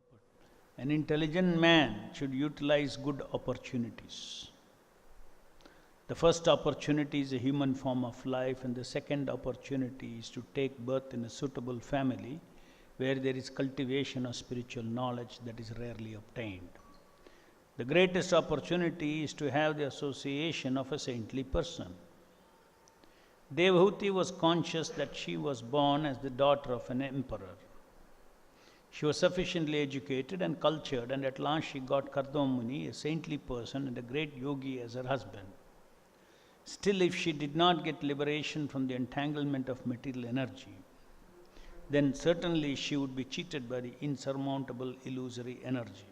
purport. An intelligent man should utilize good opportunities. The first opportunity is a human form of life, and the second opportunity is to take birth in a suitable family where there is cultivation of spiritual knowledge that is rarely obtained. The greatest opportunity is to have the association of a saintly person. Devahuti was conscious that she was born as the daughter of an emperor. She was sufficiently educated and cultured, and at last she got Kardama Muni, a saintly person and a great yogi, as her husband. Still, if she did not get liberation from the entanglement of material energy, then certainly she would be cheated by the insurmountable illusory energy.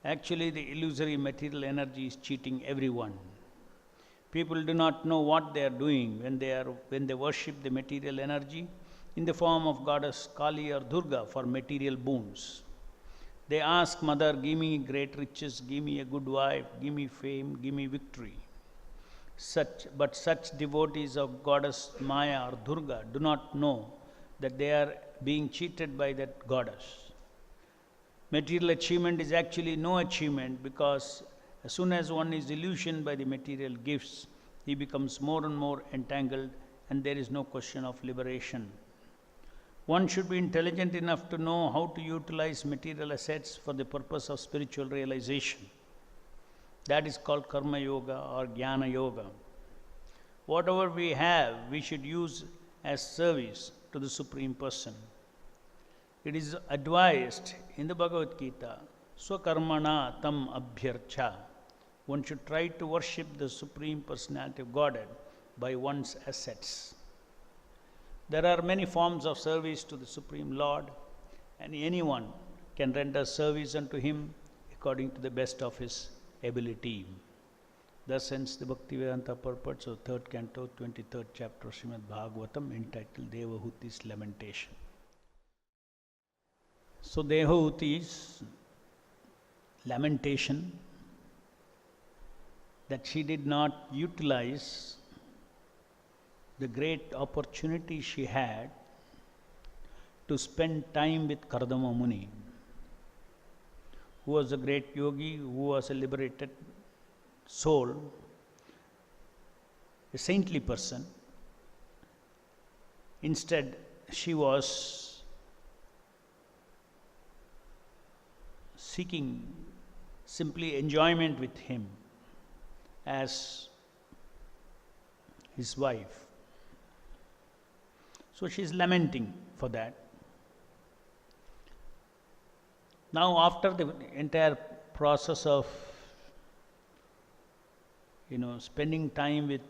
Actually, the illusory material energy is cheating everyone. People do not know what they are doing when they worship the material energy in the form of goddess Kali or Durga for material boons. They ask, Mother, give me great riches, give me a good wife, give me fame, give me victory. But such devotees of goddess Maya or Durga do not know that they are being cheated by that goddess. Material achievement is actually no achievement, because as soon as one is illusioned by the material gifts, he becomes more and more entangled, and there is no question of liberation. One should be intelligent enough to know how to utilize material assets for the purpose of spiritual realization. That is called Karma Yoga or Jnana Yoga. Whatever we have, we should use as service to the Supreme Person. It is advised in the Bhagavad Gita, Swakarmana tam abhyarcha. One should try to worship the Supreme Personality of Godhead by one's assets. There are many forms of service to the Supreme Lord, and anyone can render service unto Him according to the best of his ability. Thus ends the Bhaktivedanta purports of 3rd Canto, 23rd chapter of Srimad Bhagavatam, entitled Devahuti's Lamentation. So Devahuti's lamentation that she did not utilize the great opportunity she had to spend time with Kardama Muni, who was a great yogi, who was a liberated soul, a saintly person. Instead, she was seeking simply enjoyment with him as his wife. So she is lamenting for that. Now, after the entire process of spending time with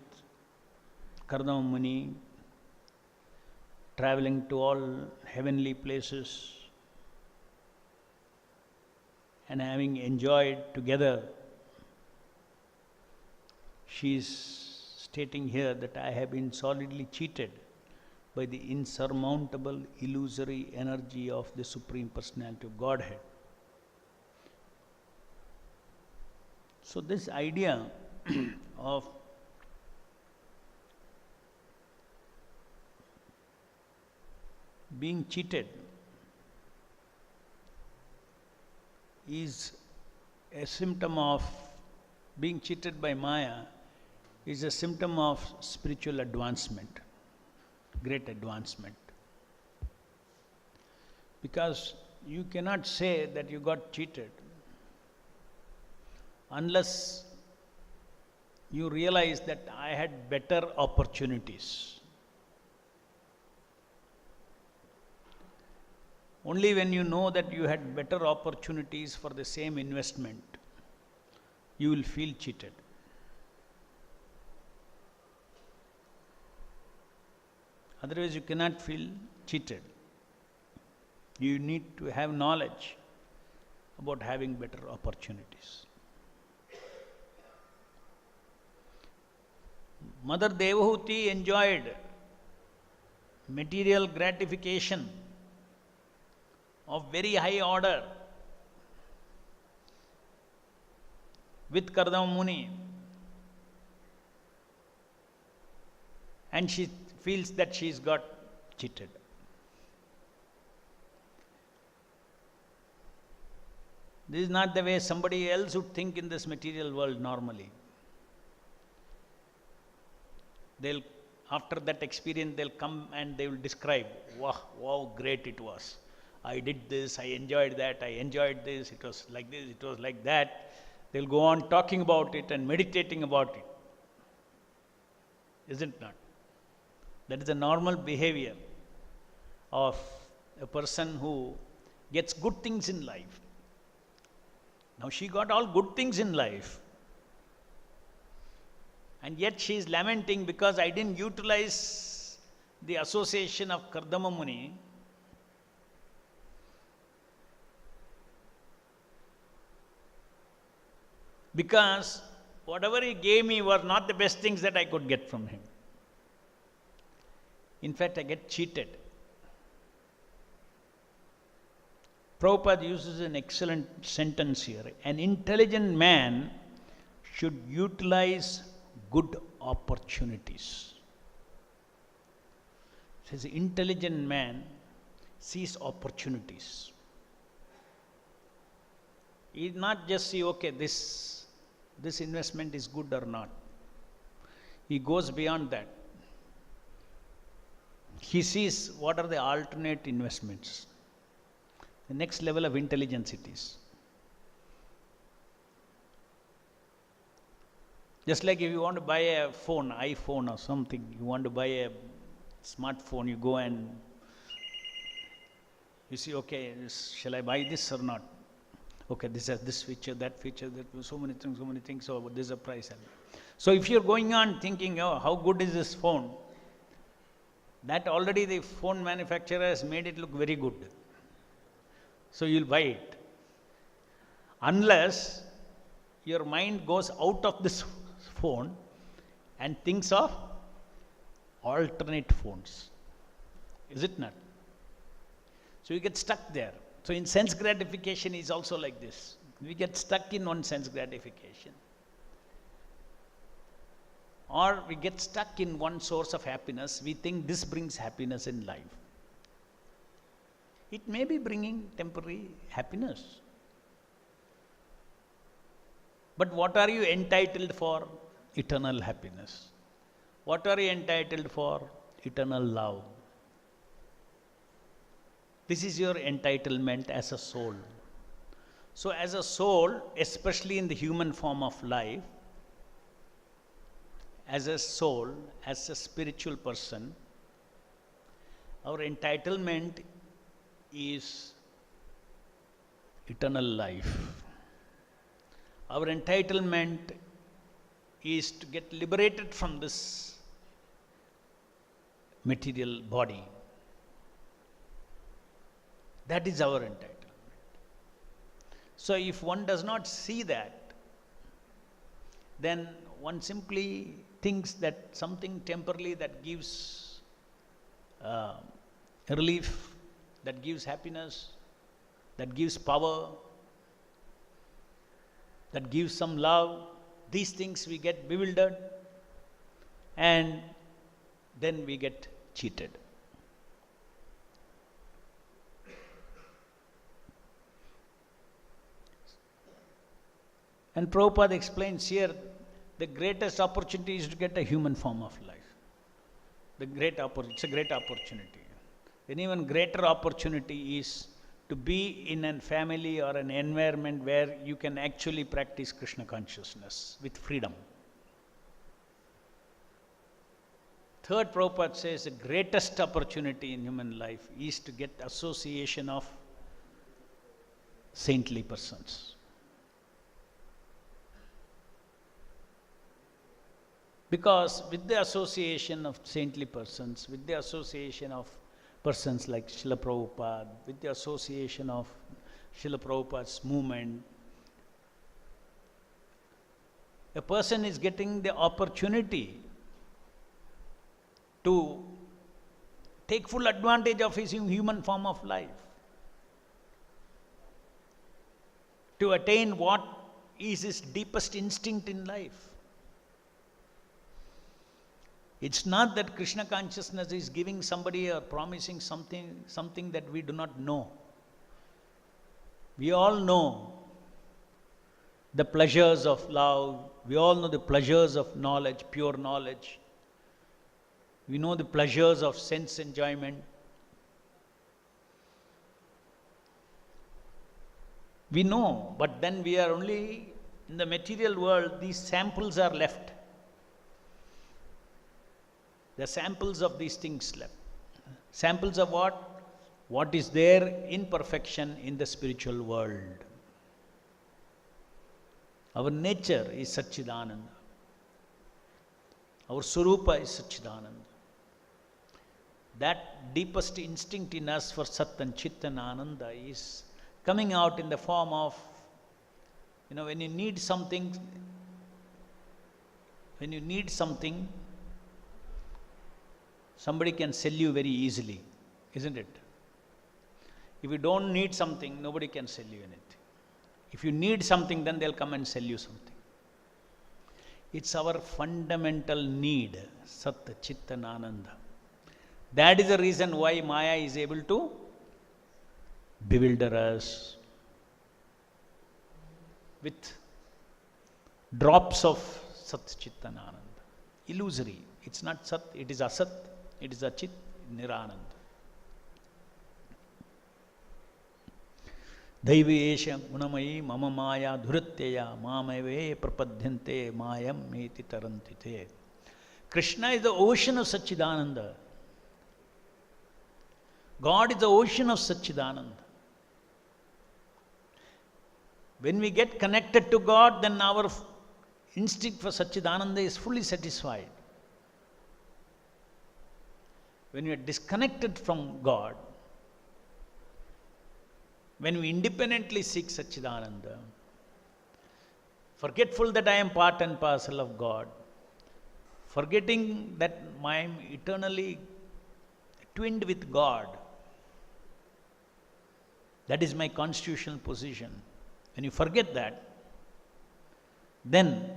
Kardama Muni, traveling to all heavenly places, and having enjoyed together, she is stating here that I have been solidly cheated by the insurmountable illusory energy of the Supreme Personality of Godhead. So this idea of being cheated is a symptom of being cheated by Maya, is a symptom of spiritual advancement, great advancement. Because you cannot say that you got cheated unless you realize that I had better opportunities. Only when you know that you had better opportunities for the same investment, you will feel cheated. Otherwise, you cannot feel cheated. You need to have knowledge about having better opportunities. Mother Devahuti enjoyed material gratification of very high order with Kardama Muni, and she feels that she's got cheated. This is not the way somebody else would think in this material world normally. They'll, after that experience, they'll come and they will describe, wow, wow, great it was. I did this, I enjoyed that, I enjoyed this, it was like this, it was like that. They'll go on talking about it and meditating about it. Isn't it not? That is the normal behavior of a person who gets good things in life. Now she got all good things in life. And yet she is lamenting because I didn't utilize the association of Kardama Muni. Because whatever he gave me were not the best things that I could get from him. In fact, I get cheated. Prabhupada uses an excellent sentence here. An intelligent man should utilize good opportunities. It says, an intelligent man sees opportunities. He not just see, okay, this investment is good or not. He goes beyond that. He sees what are the alternate investments. The next level of intelligence it is. Just like if you want to buy a phone, iPhone or something, you want to buy a smartphone, you go and you see, okay, shall I buy this or not? Okay, this has this feature, that so many things, so this is a price. So if you're going on thinking, oh, how good is this phone? That already the phone manufacturer has made it look very good. So you'll buy it. Unless your mind goes out of this phone and thinks of alternate phones. Is it not? So you get stuck there. So in sense gratification is also like this. We get stuck in one sense gratification. Or we get stuck in one source of happiness. We think this brings happiness in life. It may be bringing temporary happiness. But what are you entitled for? Eternal happiness. What are you entitled for? Eternal love. This is your entitlement as a soul. So as a soul, especially in the human form of life, as a soul, as a spiritual person, our entitlement is eternal life. Our entitlement is to get liberated from this material body. That is our entitlement. So if one does not see that, then one simply thinks that something temporarily that gives relief, that gives happiness, that gives power, that gives some love, these things we get bewildered and then we get cheated. And Prabhupada explains here, the greatest opportunity is to get a human form of life. It's a great opportunity. An even greater opportunity is to be in a family or an environment where you can actually practice Krishna consciousness with freedom. Third, Prabhupada says the greatest opportunity in human life is to get association of saintly persons. Because with the association of saintly persons, with the association of persons like Srila Prabhupada, with the association of Srila Prabhupada's movement, a person is getting the opportunity to take full advantage of his human form of life, to attain what is his deepest instinct in life. It's not that Krishna consciousness is giving somebody or promising something that we do not know. We all know the pleasures of love. We all know the pleasures of knowledge, pure knowledge. We know the pleasures of sense enjoyment. We know, but then we are only in the material world, these samples are left. The samples of these things left. Samples of what? What is there in perfection in the spiritual world. Our nature is Satchidananda. Our Swarupa is Satchidananda. That deepest instinct in us for Sat and Chit and Ananda is coming out in the form of, when you need something, somebody can sell you very easily, isn't it? If you don't need something, nobody can sell you anything. If you need something, then they'll come and sell you something. It's our fundamental need, Sat, Chit and Ananda. That is the reason why Maya is able to bewilder us with drops of Sat, Chit and Ananda. Illusory. It's not Sat, it is Asat, it is Achit, Nirananda. Daivesha gunamayi mama maya dhuratya mamave prapadyante mayam eti tarantite. Krishna is the ocean of Satchidananda. God is the ocean of Satchidananda. When we get connected to God, then our instinct for Satchidananda is fully satisfied. When we are disconnected from God, when we independently seek Satchidananda, forgetful that I am part and parcel of God, forgetting that I am eternally twinned with God, that is my constitutional position. When you forget that, then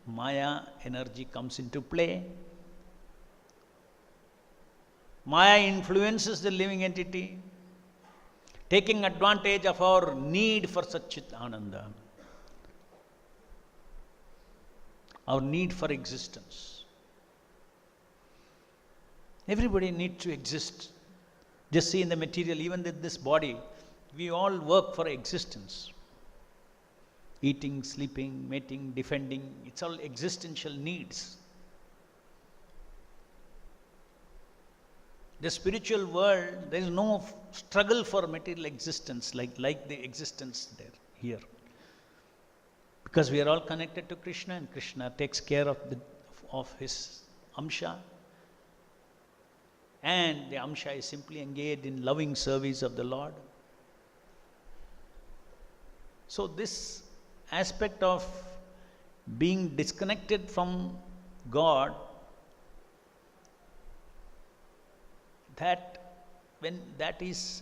Maya energy comes into play. Maya influences the living entity, taking advantage of our need for Satchidananda, our need for existence. Everybody needs to exist. Just see in the material, even in this body, we all work for existence. Eating, sleeping, mating, defending, it's all existential needs. The spiritual world, there is no struggle for material existence like the existence there, here. Because we are all connected to Krishna, and Krishna takes care of his Amsha. And the Amsha is simply engaged in loving service of the Lord. So this aspect of being disconnected from God, that when that is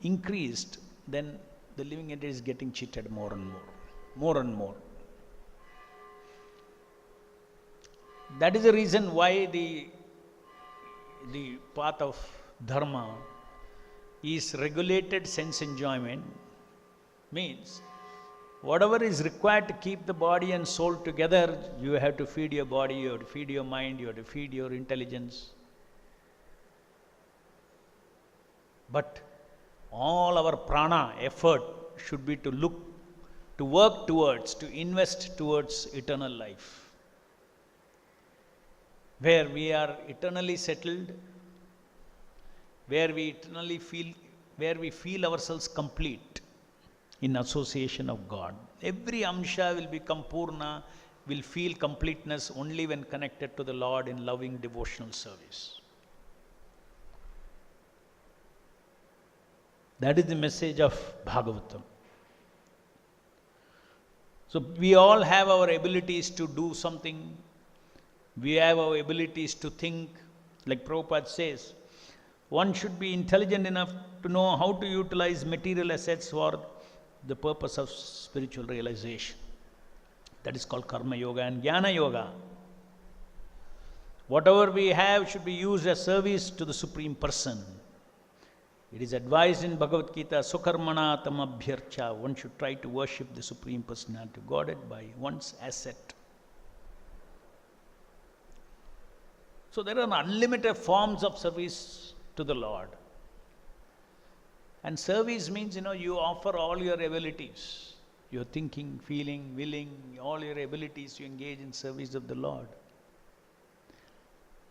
increased, then the living entity is getting cheated more and more. That is the reason why the path of dharma is regulated sense enjoyment. Means whatever is required to keep the body and soul together, you have to feed your body, you have to feed your mind, you have to feed your intelligence. But all our prana effort should be to work towards, to invest towards eternal life, where we are eternally settled, where we feel ourselves complete in association of God. Every Amsha will become Purna, will feel completeness only when connected to the Lord in loving devotional service. That is the message of Bhagavatam. So we all have our abilities to do something. We have our abilities to think. Like Prabhupada says, one should be intelligent enough to know how to utilize material assets for the purpose of spiritual realization. That is called Karma Yoga and Jnana Yoga. Whatever we have should be used as service to the Supreme Person. It is advised in Bhagavad Gita, Sukarmana tamabhyarcha. One should try to worship the Supreme Personality of Godhead by one's asset. So there are unlimited forms of service to the Lord. And service means, you offer all your abilities. Your thinking, feeling, willing, all your abilities you engage in service of the Lord.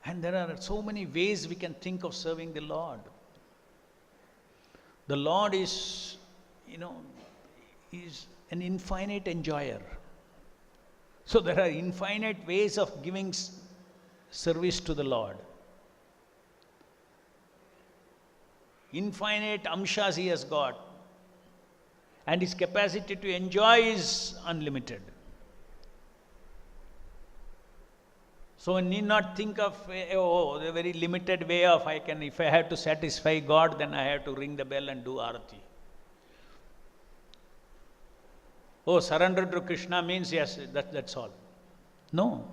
And there are so many ways we can think of serving the Lord. The Lord is an infinite enjoyer. So there are infinite ways of giving service to the Lord. Infinite amshas He has got. And His capacity to enjoy is unlimited. So one need not think of the very limited way of if I have to satisfy God, then I have to ring the bell and do arati. Surrender to Krishna means yes, that's all. No.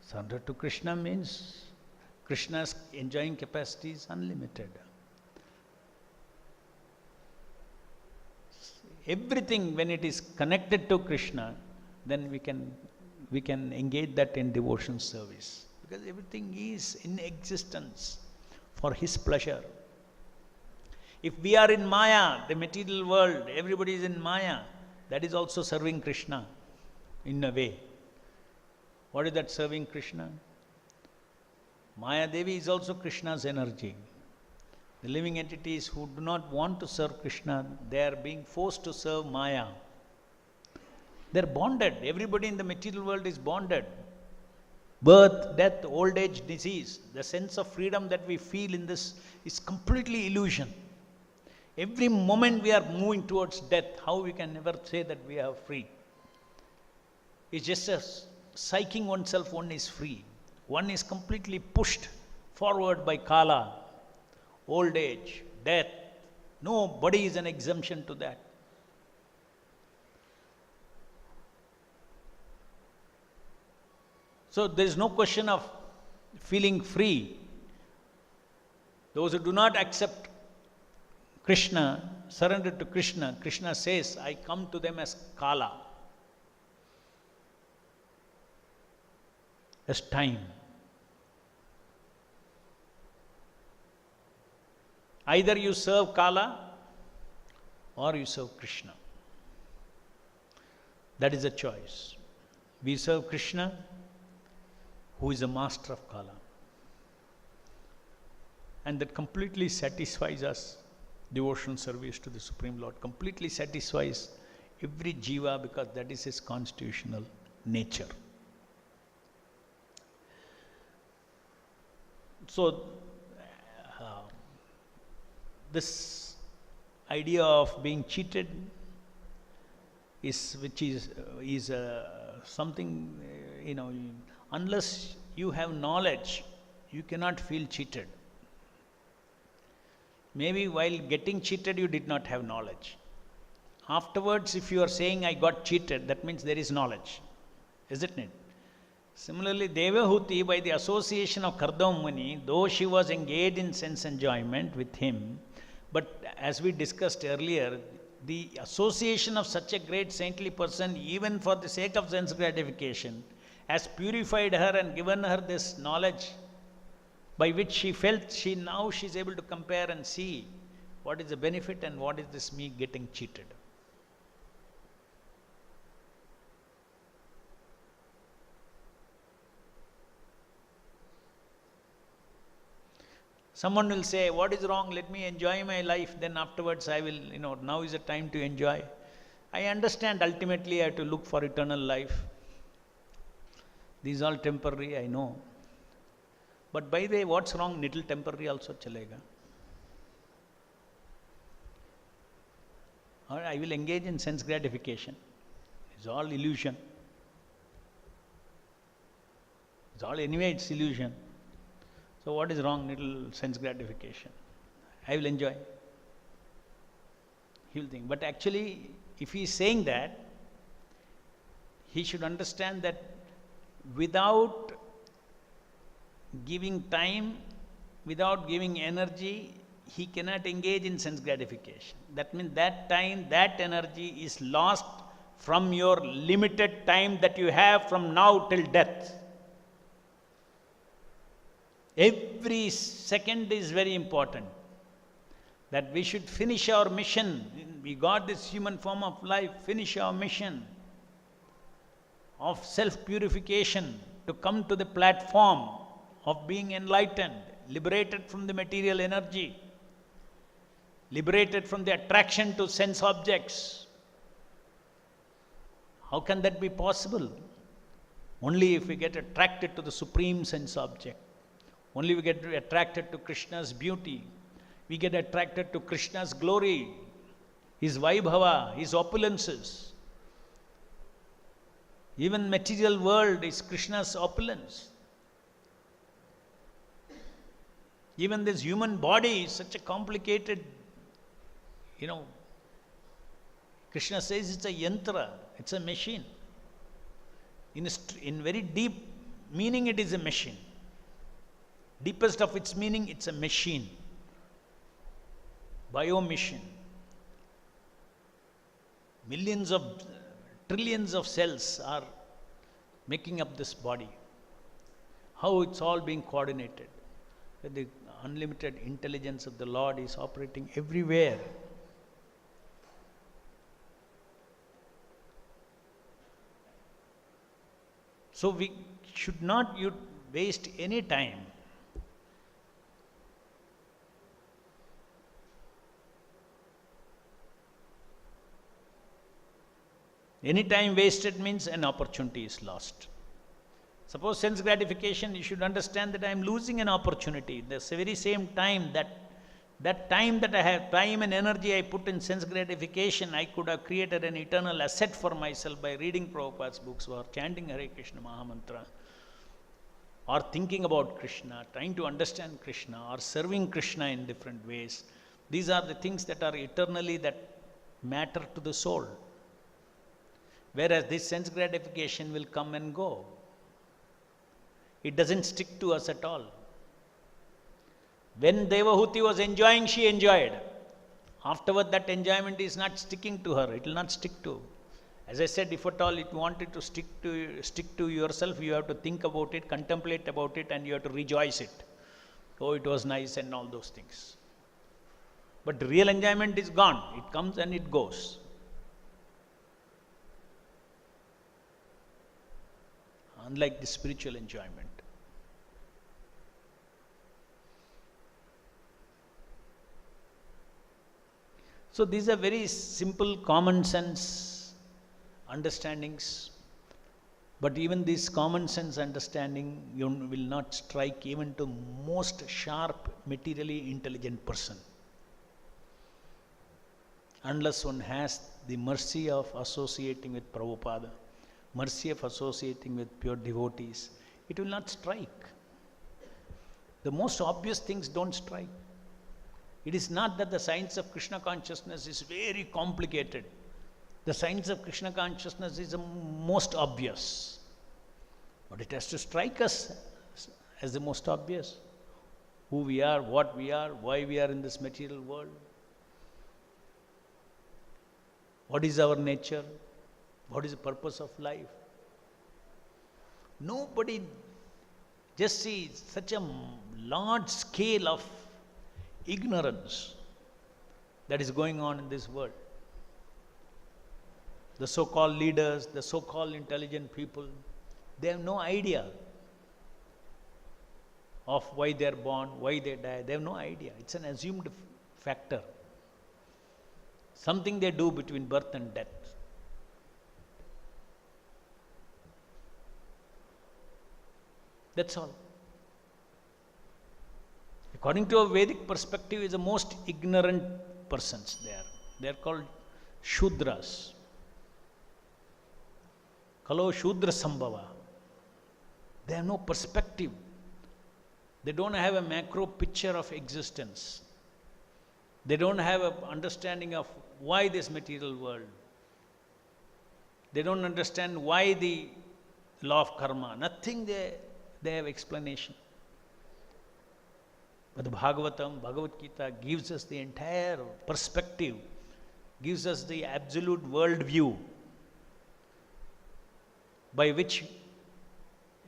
Surrender to Krishna means Krishna's enjoying capacity is unlimited. Everything, when it is connected to Krishna, then we can engage that in devotion service. Because everything is in existence for His pleasure. If we are in Maya, the material world, everybody is in Maya, that is also serving Krishna in a way. What is that serving Krishna? Maya Devi is also Krishna's energy. The living entities who do not want to serve Krishna, they are being forced to serve Maya. They are bonded. Everybody in the material world is bonded. Birth, death, old age, disease. The sense of freedom that we feel in this is completely illusion. Every moment we are moving towards death, how we can never say that we are free? It's just a psyching oneself, one is free. One is completely pushed forward by Kala, old age, death. Nobody is an exemption to that. So there is no question of feeling free. Those who do not accept Krishna, surrender to Krishna, Krishna says, I come to them as Kala, as time. Either you serve Kala or you serve Krishna. That is a choice. We serve Krishna, who is the master of Kala. And that completely satisfies us. Devotional service to the Supreme Lord completely satisfies every jiva, because that is his constitutional nature. So, this idea of being cheated is something, unless you have knowledge, you cannot feel cheated. Maybe while getting cheated, you did not have knowledge. Afterwards, if you are saying, I got cheated, that means there is knowledge, isn't it? Similarly, Devahuti, by the association of Kardama Muni, though she was engaged in sense enjoyment with him, but as we discussed earlier, the association of such a great saintly person, even for the sake of sense gratification, has purified her and given her this knowledge by which she felt now she's able to compare and see what is the benefit and what is this me getting cheated. Someone will say, what is wrong? Let me enjoy my life. Then afterwards I will, now is the time to enjoy. I understand ultimately I have to look for eternal life. These are all temporary, I know. But by the way, what's wrong? Little temporary also chalega. Or I will engage in sense gratification. It's all illusion. Anyway, it's illusion. So what is wrong? Little sense gratification. I will enjoy. He will think. But actually, if he is saying that, he should understand that without giving time, without giving energy, he cannot engage in sense gratification. That means that time, that energy is lost from your limited time that you have from now till death. Every second is very important. That we should finish our mission. We got this human form of life, finish our mission of self-purification to come to the platform of being enlightened, liberated from the material energy, liberated from the attraction to sense objects. How can that be possible? Only if we get attracted to the supreme sense object. Only we get attracted to Krishna's beauty. We get attracted to Krishna's glory, his Vaibhava, his opulences. Even material world is Krishna's opulence. Even this human body is such a complicated, Krishna says it's a yantra, it's a machine. In very deep meaning, it is a machine. Deepest of its meaning, it's a machine. Bio-machine. Trillions of cells are making up this body. How it's all being coordinated. The unlimited intelligence of the Lord is operating everywhere. So we should not waste any time Any time wasted means an opportunity is lost. Suppose sense gratification, you should understand that I am losing an opportunity. The very same time that time that I have, time and energy I put in sense gratification, I could have created an eternal asset for myself by reading Prabhupada's books or chanting Hare Krishna Mahamantra, or thinking about Krishna, trying to understand Krishna, or serving Krishna in different ways. These are the things that are eternally that matter to the soul. Whereas this sense gratification will come and go. It doesn't stick to us at all. When Devahuti was enjoying, she enjoyed. Afterward, that enjoyment is not sticking to her. It will not stick to. As I said, if at all it wanted to stick to yourself, you have to think about it, contemplate about it, and you have to rejoice it. Oh, it was nice and all those things. But the real enjoyment is gone. It comes and it goes. Unlike the spiritual enjoyment. So these are very simple, common sense understandings. But even this common sense understanding will not strike even to most sharp, materially intelligent person. Unless one has the mercy of associating with Prabhupada, mercy of associating with pure devotees, it will not strike. The most obvious things don't strike. It is not that the science of Krishna consciousness is very complicated. The science of Krishna consciousness is the most obvious. But it has to strike us as the most obvious. Who we are, what we are, why we are in this material world. What is our nature? What is the purpose of life? Nobody just sees such a large scale of ignorance that is going on in this world. The so-called leaders, the so-called intelligent people, they have no idea of why they are born, why they die. They have no idea. It's an assumed factor. Something they do between birth and death. That's all. According to a Vedic perspective, is the most ignorant persons there. They are called Shudras. Kalo Shudra Sambhava. They have no perspective. They don't have a macro picture of existence. They don't have an understanding of why this material world. They don't understand why the law of karma. Nothing they have explanation. But the Bhagavatam, Bhagavad Gita gives us the entire perspective, gives us the absolute world view by which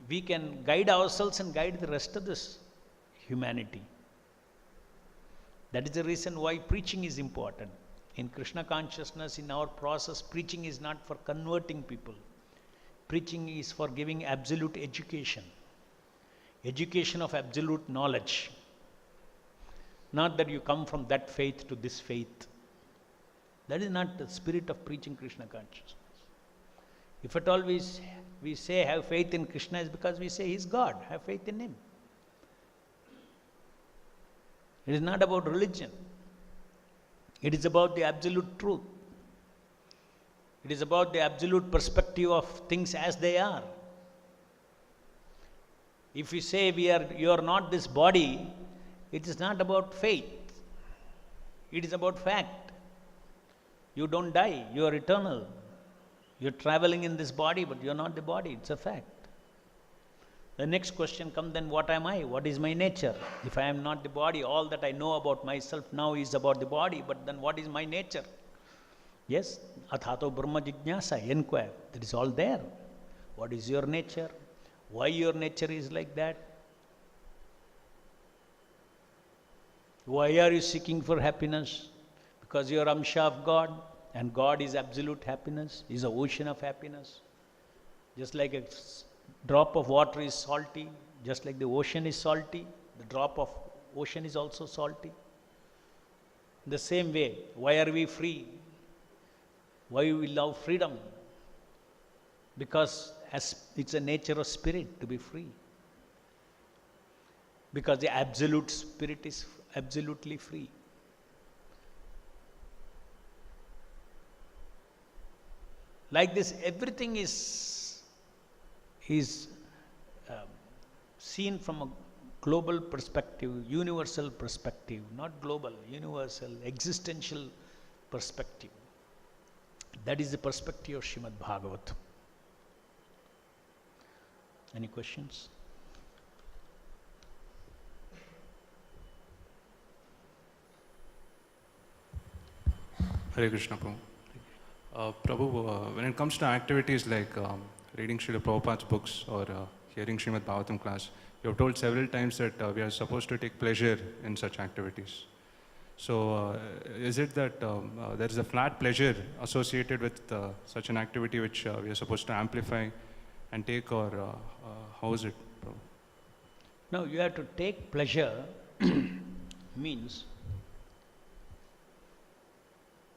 we can guide ourselves and guide the rest of this humanity. That is the reason why preaching is important. In Krishna consciousness, in our process, preaching is not for converting people. Preaching is for giving absolute education. Education of absolute knowledge. Not that you come from that faith to this faith. That is not the spirit of preaching Krishna consciousness. If at all we say have faith in Krishna, is because we say he is God, have faith in him. It is not about religion. It is about the absolute truth. It is about the absolute perspective of things as they are. If we say you are not this body, it is not about faith. It is about fact. You don't die, you are eternal. You are traveling in this body, but you are not the body, it's a fact. The next question comes, then what am I? What is my nature? If I am not the body, all that I know about myself now is about the body, but then what is my nature? Yes, athato brahma jignasa, inquire. That is all there. What is your nature? Why your nature is like that? Why are you seeking for happiness? Because you are Amsha of God, and God is absolute happiness, is the ocean of happiness. Just like a drop of water is salty, just like the ocean is salty, the drop of ocean is also salty. In the same way, why are we free? Why we love freedom? Because it's a nature of spirit to be free. Because the absolute spirit is absolutely free. Like this, everything is seen from a global perspective, universal perspective, not global, universal, existential perspective. That is the perspective of Srimad Bhagavatam. Any questions? Hare Krishna, Prabhu. Prabhu, when it comes to activities like reading Srila Prabhupada's books or hearing Srimad Bhagavatam class, you have told several times that we are supposed to take pleasure in such activities. So, is it that there is a flat pleasure associated with such an activity which we are supposed to amplify and take, or how is it, Prabhu? No, you have to take pleasure means,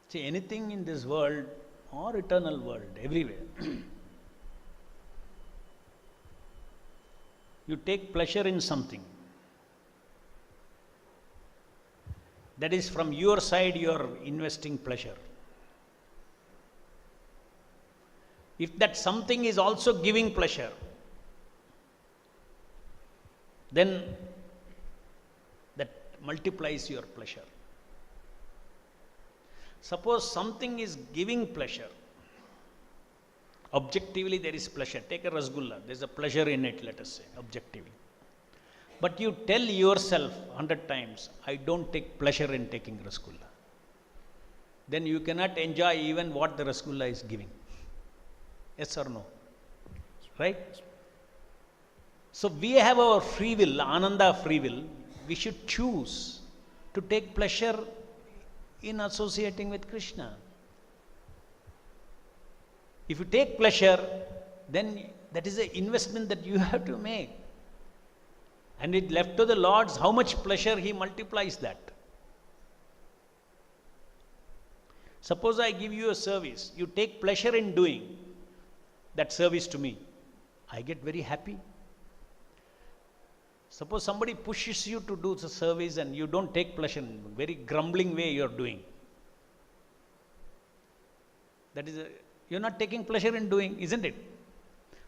see, anything in this world or eternal world, everywhere, you take pleasure in something. That is, from your side, you are investing pleasure. If that something is also giving pleasure, then that multiplies your pleasure. Suppose something is giving pleasure, objectively there is pleasure. Take a rasgulla, there is a pleasure in it, let us say, objectively. But you tell yourself 100 times, I don't take pleasure in taking rasgulla. Then you cannot enjoy even what the rasgulla is giving. Yes or no? Right? So we have our free will, Ananda free will. We should choose to take pleasure in associating with Krishna. If you take pleasure, then that is an investment that you have to make. And it left to the Lord's how much pleasure He multiplies that. Suppose I give you a service, you take pleasure in doing that service to me, I get very happy. Suppose somebody pushes you to do the service and you don't take pleasure, in a very grumbling way you are doing. That is, you're not taking pleasure in doing, isn't it?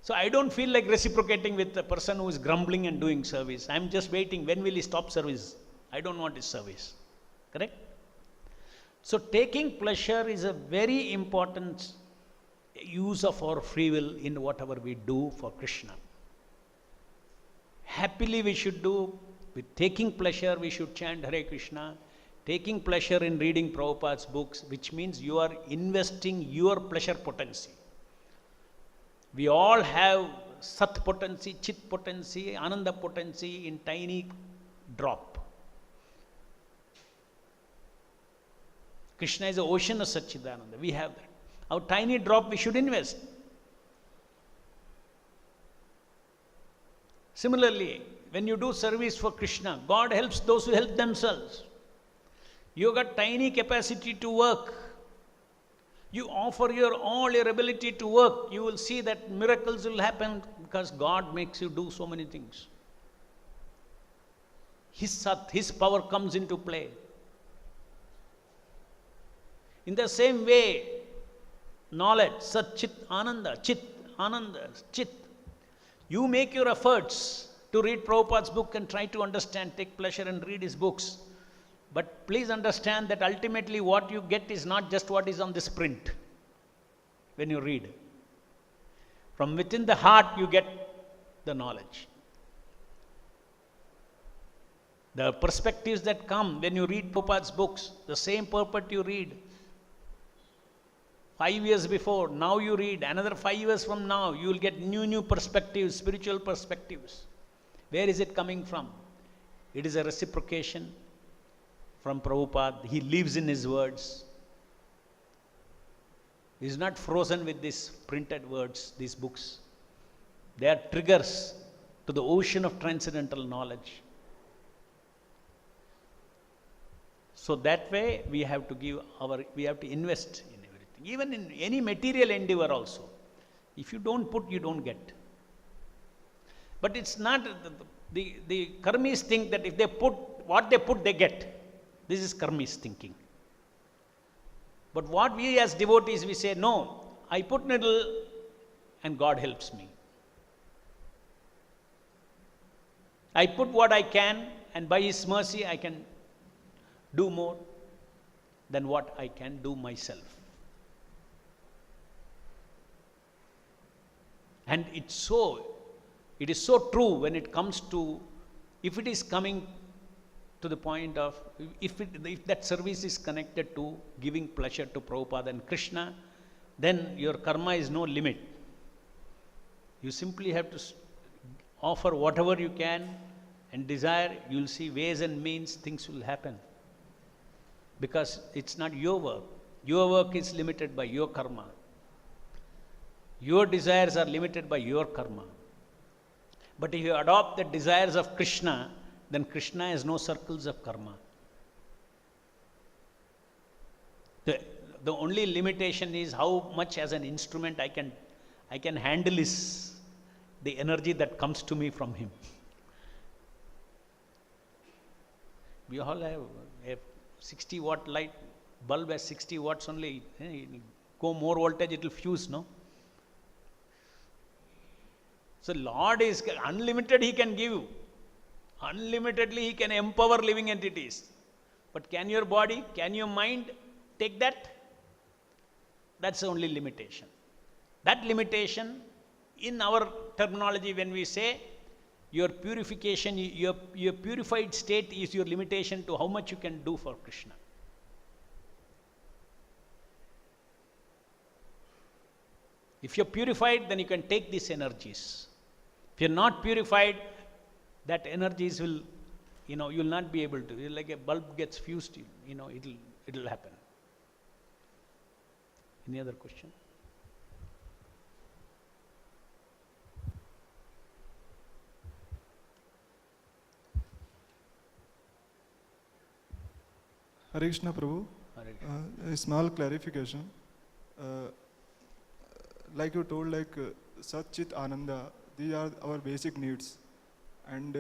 So I don't feel like reciprocating with the person who is grumbling and doing service. I'm just waiting, when will he stop service? I don't want his service. Correct? So taking pleasure is a very important use of our free will in whatever we do for Krishna. Happily we should do With taking pleasure, we should chant Hare Krishna. Taking pleasure in reading Prabhupada's books, which means you are investing your pleasure potency. We all have Sat potency, Chit potency, Ananda potency in tiny drop. Krishna is the ocean of Satchidananda. We have that. Our tiny drop we should invest. Similarly, when you do service for Krishna, God helps those who help themselves. You got tiny capacity to work. You offer all your ability to work. You will see that miracles will happen because God makes you do so many things. His Sat, His power comes into play. In the same way, knowledge, Sat, Chit, Ananda, Chit. You make your efforts to read Prabhupada's book and try to understand, take pleasure and read his books. But please understand that ultimately what you get is not just what is on this print when you read. From within the heart you get the knowledge. The perspectives that come when you read Prabhupada's books, the same purport you read 5 years before, now you read, another 5 years from now, you will get new perspectives, spiritual perspectives. Where is it coming from? It is a reciprocation from Prabhupada. He lives in his words. He is not frozen with these printed words, these books. They are triggers to the ocean of transcendental knowledge. So that way we have to invest in everything. Even in any material endeavor also. If you don't put, you don't get. But it's not, the karmis think that if they put, what they put, they get. This is karmis thinking. But what we as devotees, we say, no, I put little and God helps me. I put what I can and by His mercy I can do more than what I can do myself. And it is so true when it comes to, if it is coming to the point of, if that service is connected to giving pleasure to Prabhupada and Krishna, then your karma is no limit. You simply have to offer whatever you can and desire, you will see ways and means, things will happen. Because it's not your work. Your work is limited by your karma. Your desires are limited by your karma. But if you adopt the desires of Krishna, then Krishna has no circles of karma. The only limitation is how much as an instrument I can handle the energy that comes to me from him. We all have a 60 watt light bulb has 60 watts only. Go more voltage, it will fuse, no? So Lord is unlimited, He can give. Unlimitedly He can empower living entities. But can your body, can your mind take that? That's the only limitation. That limitation, in our terminology, when we say your purification, your purified state is your limitation to how much you can do for Krishna. If you're purified, then you can take these energies. If you're not purified, that energies will, you'll not be able to. Like a bulb gets fused, it'll happen. Any other question? Hare Krishna Prabhu. A small clarification. Like you told, Sat, Chit, Ananda, these are our basic needs. And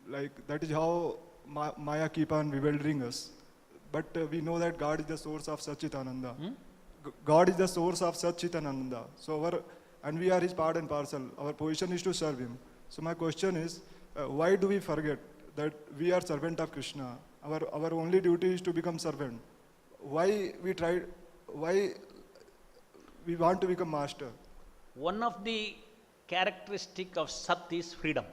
that is how Maya keep on bewildering us. But we know that God is the source of Sat, Chit, Ananda. God is the source of Sat, Chit, and Ananda. And we are His part and parcel. Our position is to serve Him. So my question is, why do we forget that we are servant of Krishna? Our only duty is to become servant. Why we want to become master? One of the characteristic of Sat is freedom.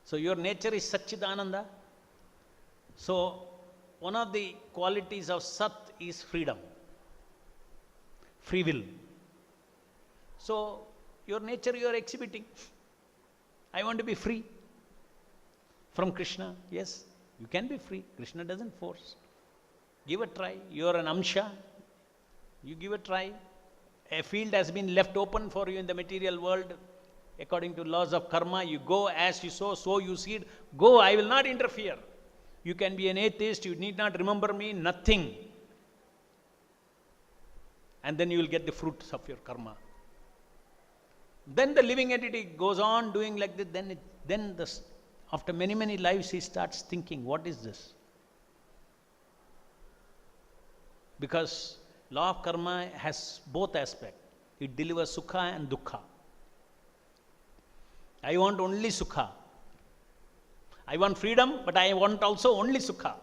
So your nature is Satchidananda. So one of the qualities of Sat is freedom, free will. So your nature you are exhibiting. I want to be free from Krishna. Yes, you can be free. Krishna doesn't force. Give a try. You are an Amsha. You give a try. A field has been left open for you in the material world. According to laws of karma, you go as you sow, so you seed. Go, I will not interfere. You can be an atheist, you need not remember me, nothing. And then you will get the fruits of your karma. Then the living entity goes on doing like this. After many, many lives, he starts thinking, what is this? Because law of karma has both aspects. It delivers sukha and dukkha. I want only sukha. I want freedom, but I want also only sukha.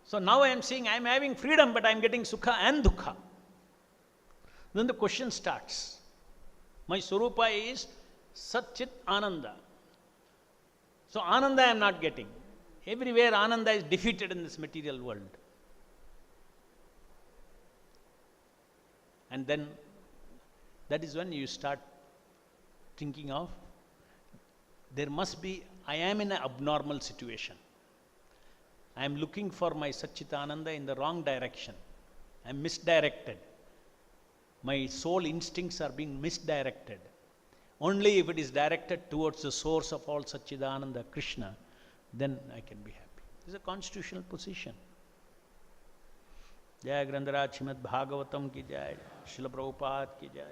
So now I am saying I am having freedom, but I am getting sukha and dukkha. Then the question starts. My Swarupa is Sat-Chit Ananda. So Ananda I am not getting. Everywhere Ananda is defeated in this material world. And then that is when you start thinking of, there must be, I am in an abnormal situation. I am looking for my Satchitananda in the wrong direction. I am misdirected. My soul instincts are being misdirected. Only if it is directed towards the source of all Satchidananda, Krishna, then I can be happy. This is a constitutional position. Jai Grandharaj Srimad Bhagavatam ki jai, Srila Prabhupada ki jai.